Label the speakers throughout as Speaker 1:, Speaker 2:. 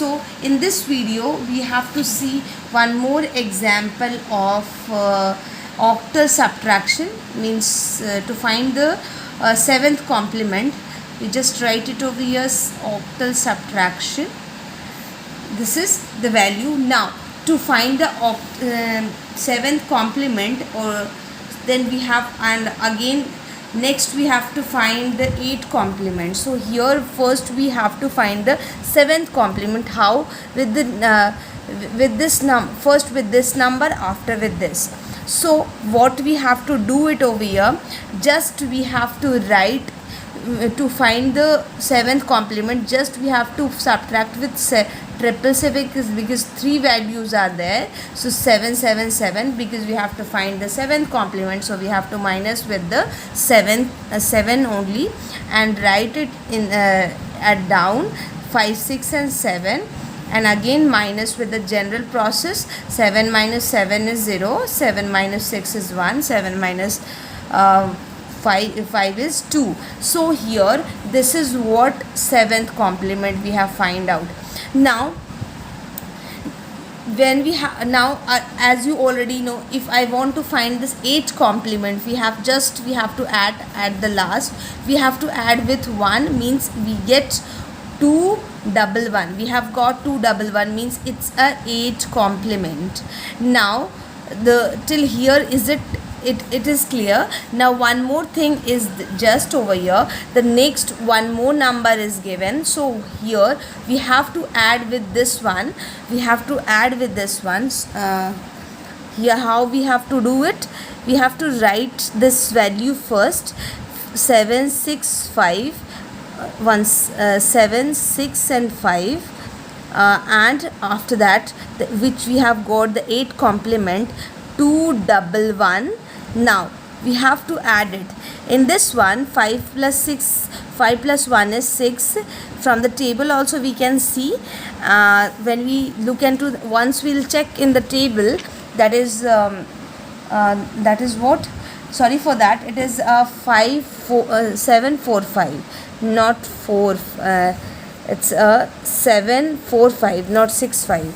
Speaker 1: So in this video we have to see one more example of octal subtraction, means to find the seventh complement. We just write it over here, octal subtraction. This is the value. Now to find the seventh complement, or then we have, and again next we have to find the eighth complement. So here first we have to find the seventh complement. How? With the first with this number, after with this. So what we have to do it over here, just we have to write, to find the seventh complement, just we have to subtract with 777, because three values are there. So 777, because we have to find the seventh complement, so we have to minus with the 7 only, and write it in at down 5, 6 and 7, and again minus with the general process. 7 minus 7 is 0, 7 minus 6 is 1, 7 minus 5 is 2. So here this is what seventh complement we have find out. Now when we have as you already know, if I want to find this eighth complement, we have to add at the last. We have to add with 1, means we get 211. We have got 211, means it's a 8 complement. Now the till here is it is clear. Now one more thing is just over here, the next one more number is given. So here we have to add with this one. Here how we have to do it, we have to write this value first. 765 7, 6 and 5, and after that which we have got the 8 complement, 211. Now we have to add it in this one. 5 plus 1 is 6. From the table also we can see, when we look into, once we'll check in the table, that is what, sorry for that, it is 745, not 4, it's 745, not 65.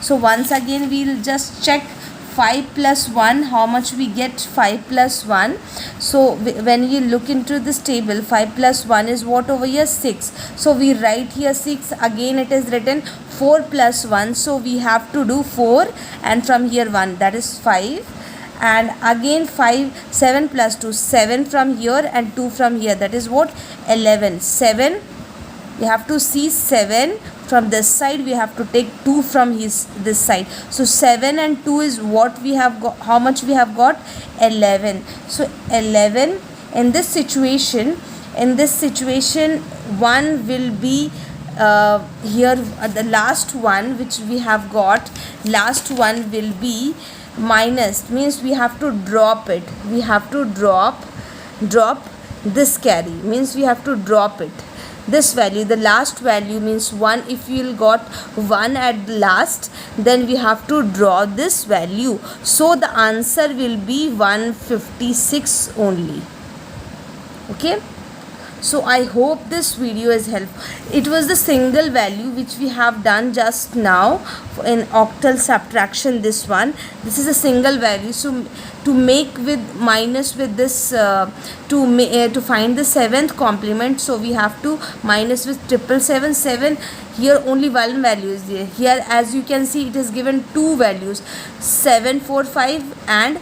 Speaker 1: So once again we'll just check 5 plus 1, how much we get. 5 plus 1, so when you look into this table, 5 plus 1 is what over here, 6. So we write here 6. Again it is written 4 plus 1, so we have to do 4, and from here 1, that is 5. And again 7 plus 2, 7 from here and 2 from here, that is what, 11. 7, we have to see 7 from this side, we have to take 2 from this side. So 7 and 2 is what we have got. How much we have got? 11. So 11. In this situation 1 will be here, the last one which we have got, last one will be minus, means we have to drop it. We have to drop this carry, means we have to drop it, this value, the last value, means 1. If you got 1 at last, then we have to draw this value. So the answer will be 156 only. Okay. So I hope this video is helpful. It was the single value which we have done just now in octal subtraction. This is a single value. So to make with minus with this, to find the seventh complement, so we have to minus with 777. Here only one value is there. Here as you can see, it is given two values, 745 and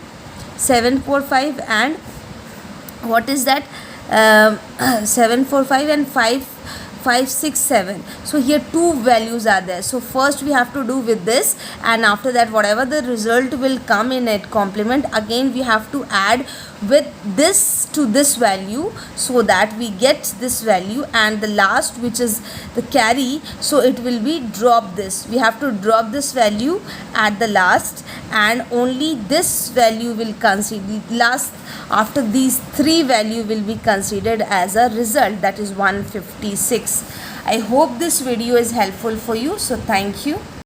Speaker 1: what is that, 745 and 567. So here two values are there. So first we have to do with this, and after that whatever the result will come in it complement, again we have to add with this to this value, so that we get this value, and the last which is the carry, so it will be drop this. We have to drop this value at the last, and only this value will consider last. After these three value will be considered as a result, that is 156. I hope this video is helpful for you. So thank you.